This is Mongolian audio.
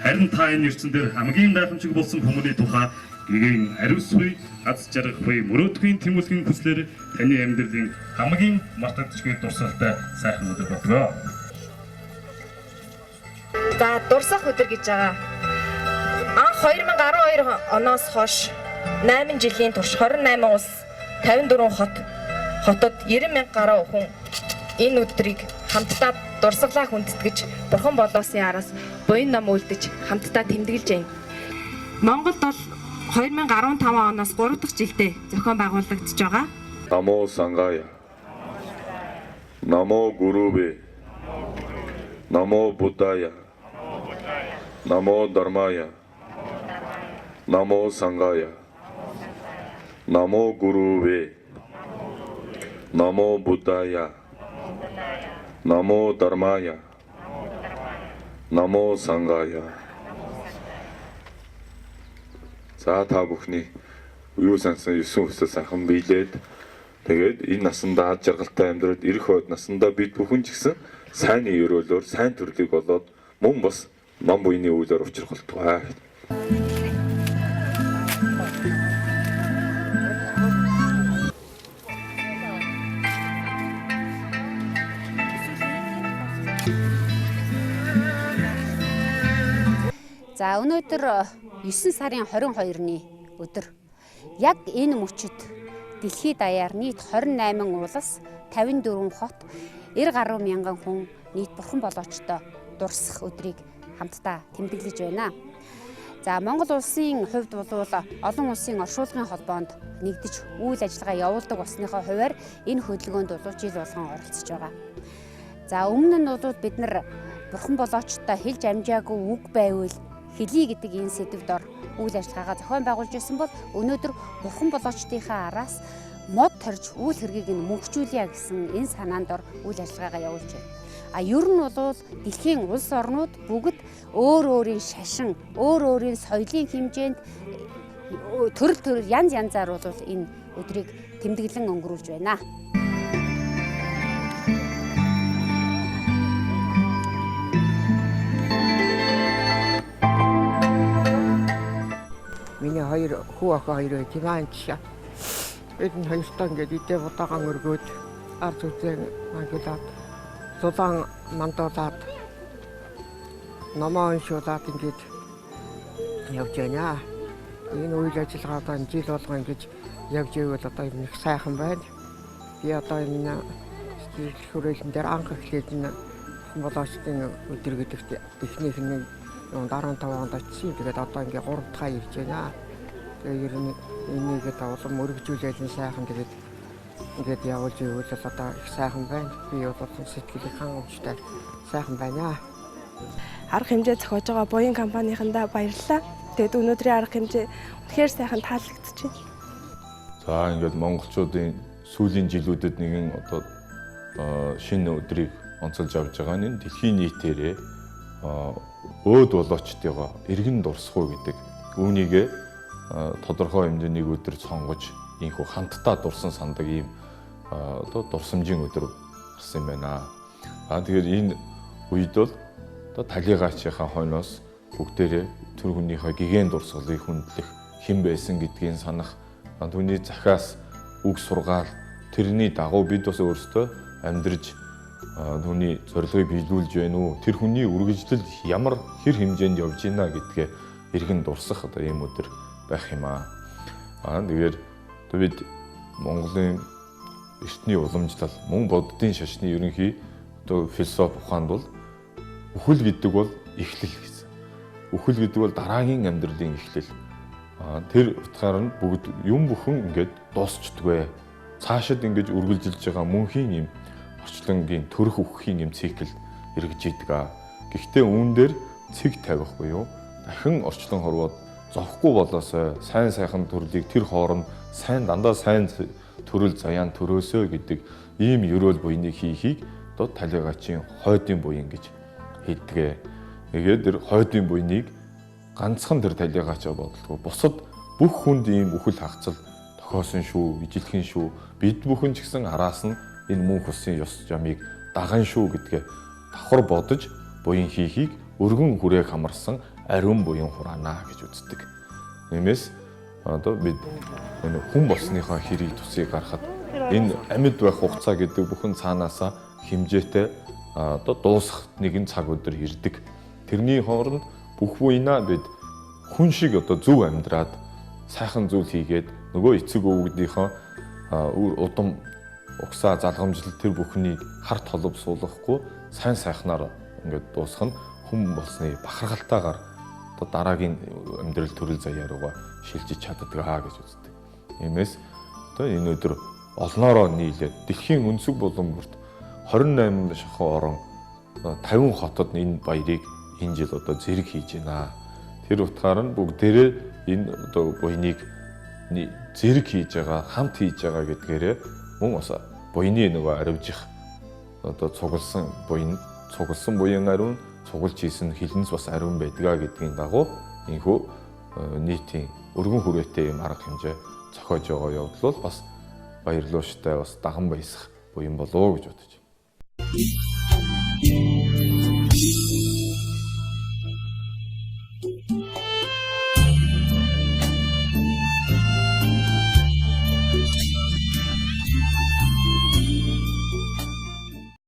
Харин та энэ ертөнцийн дээр хамгийн гайхамшиг болсон хүмүүний тухай гэгийн ариус буй, аз жаргах буй, мөрөөдхийн тэмүүлгийн хүслээр таны амьдралын хамгийн мартагдчихгүй дурсгалтай сайхан өдөр болтгоо. За дурсах өдөр гэж байгаа. Анх 2012 оноос хойш 8 жилийн турш 28 улс 54 хотод 90,000 гаруй хүн энэ өдрийг хамтдаа дурсгалаа хүндэтгэж Бурхан болоосын араас буян ном үлдэж хамтдаа тэмдэглэж байна. Монголд бол 2015 оноос 3 дахь жилдээ зохион байгуулагдж байгаа. Намо Сангая, Намо Гуруве, Намо Буддая, Намо Дharmaya, Намо Сангая, Намо Гуруве, Намо Буддая, Намо Dharmaya, Намо Сангая. За та бүхний юу сансан 9 хүсэл сайхан биелээд тэгээд энэ насандаа аз жаргалтай амьдраад ирэх үед насандаа бид бүхэн ч гэсэн сайнны өрөөлөөр сайн төрлийг болоод мөн бас нам буйны үйлээр учрах болтугай. За өнөөдөр 9 сарын 22-ны өдөр яг энэ мөчид дэлхийд даяар нийт 28 улс, 54 хот, 90 гаруй мянган хүн нийт Бурхан болоочтой дурсах өдрийг хамтдаа тэмдэглэж байна. За Монгол улсын хувьд бол олон улсын оршуулгын холбоонд нэгдэж үйл ажиллагаа явуулдаг болсныхоо хувьар энэ хөдөлгөөнд жил болгон оролцож байгаа. За өмнө нь бол бид нар Бурхан болоочтой хэлж амжаагүй үг байвал хэлий гэдэг энэ сэдвээр дор үйл ажиллагаагаа зохион байгуулж байсан бол өнөөдөр Бурхан болоочтынхаа араас мод тарж үйл хэргийг нь мөнхжүүлье гэсэн энэ санаанд дор үйл ажиллагаагаа явуулж байна. А ер нь бол дэлхийн улс орнууд бүгд өөр өөрийн шашин, өөр өөрийн соёлын хэмжээнд төрөл янз янзаар бол энэ өдрийг тэмдэглэн өнгөрүүлж байна. Миний хоёр хүү охин хоёр тимаанч. Эдэн хоёртаа ингээд идэ удаан өргөөд ард үзэн мангилаад зулаан мандуулаад намаа уншуулаад ингээд явж байна. Энэ үйл ажиллагаадаа жил болгоо ингэж явж ивэл одоо их сайхан байна. Би одоо энэ хүрээлэн дээр анх эхлээд энэ болоочтын өдөр гэдэгт эхнийх нь 15 онд очив. Тэгээд одоо ингээ 3 дахь ирж байна. Тэгээд ер нь энийгээ улам өргөжүүлээд сайхан тэгээд ингээд явуулж ивэл одоо их сайхан байна. Би бол сэтгэлийн хангамжтай сайхан байна. Арга хэмжээ зохиож байгаа буян компанийнхандаа баярлалаа. Тэгээд өнөөдрийн арга хэмжээ үнэхээр сайхан таалагдчихэв. За ингээд монголчуудын сүүлийн жилүүдэд нэгэн одоо шинэ өдрийг онцолж авч байгаа нь дэлхийн нийтээрээ өөд болоочтойгоо иргэн дурсахгүй гэдэг үүнийгээ тодорхой хэмжээний өдөр сонгож ийхүү хамтдаа дурсан сандаг ийм одоо дурсамжийн өдөр гарсан юм байна. Тэгэхээр энэ үед бол одоо талигаачийнхаа хойноос бүгдээрээ тэр хүнийхээ гэгэн дурсгалыг хүндлэх, хэн байсан гэдгийг санах, түүний захиас үг сургаал, тэрний дагуу бид бас өөрсдөө амьдрж түүний зорилгыг биелүүлж байна уу? Тэр хүний үргэлжлэл ямар хэр хэмжээнд явж байна гэдгээ иргэн дурсах одоо ийм өдөр байх юм аа. Тэгэхээр бид Монголын эртний уламжлал, мөн буддын шашны ерөнхий одоо философи ухаанд бол үхэл гэдэг бол эхлэл гэсэн. Үхэл гэдэг бол дараагийн амьдралын эхлэл. Тэр утгаар нь бүгд юм бүхэн ингээд дуусчдгүй. Цаашид ингэж үргэлжилж байгаа мөнхийн юм орчлонгийн төрөх үхэхийн юм цикл эргэж идэг. Гэхдээ үүн дээр цэг тавих буюу дахин орчлон хорвоод зовхгүй болоосой сайн сайхан төрлийг тэр хооронд сайн дандаа сайн төрөл заяан төрөөсөө гэдэг ийм ерөөл буйныг хийхийг одоо талигаачийн хойдын буян гэж хэлдэг. Тэгээд тэр хойдын буйныг ганцхан тэр талигаачаа бодлого. Бусад бүх хүнд ийм үхэл хагцал тохиосон шүү, ижилхэн шүү. Бид бүхэн ч гэсэн араас нь энэ мөнх улсын ёс жамыг даган шүү гэдгээ давхар бодож буян хийхийг өргөн хүрээг хамарсан ариун буян хураана гэж үздэг. Тиймээс одоо бид энэ хүн болсныхаа хэрийг тусыг гаргахад энэ амьд байх хугацаа гэдэг бүхэн цаанаасаа хэмжээтэй одоо дуусах нэгэн цаг өдөр ирдэг. Тэрний хооронд бүх буйнаа бид хүн шиг одоо зөв амьдраад сайхан зүйл хийгээд нөгөө эцэг өвгдийнхөө удам угсаа залгамжлал тэр бүхнийг харт холб суулгахгүй сайн сайхнаар ингээд дуусгах нь хүн болсны бахархалтайгаар одоо дараагийн амьдрал төрөл заяа руугаа шилжиж чаддгаа гэж үздэг. Иймээс одоо энэ өдөр олноороо нийлээд дэлхийн өнцөг булан бүрт 28 шахуу орон 50 хотод энэ баярыг энэ жил одоо зэрэг хийж байна. Тэр утгаар нь бүгдээрээ энэ одоо буйныг зэрэг хийж байгаа, хамт хийж байгаа гэдгээрээ мөн бас буйны нөгөө аривжих одоо цугласан буян ариун, цуглж хийсэн хилэнц бас ариун байдгаа гэдгийн дагуу энэхүү нийтийн өргөн хүрээтэй юм арга хэмжээ зохиож байгаа явдал бол бас баярлууштай бас даган баясах буян болоо гэж бодож байна.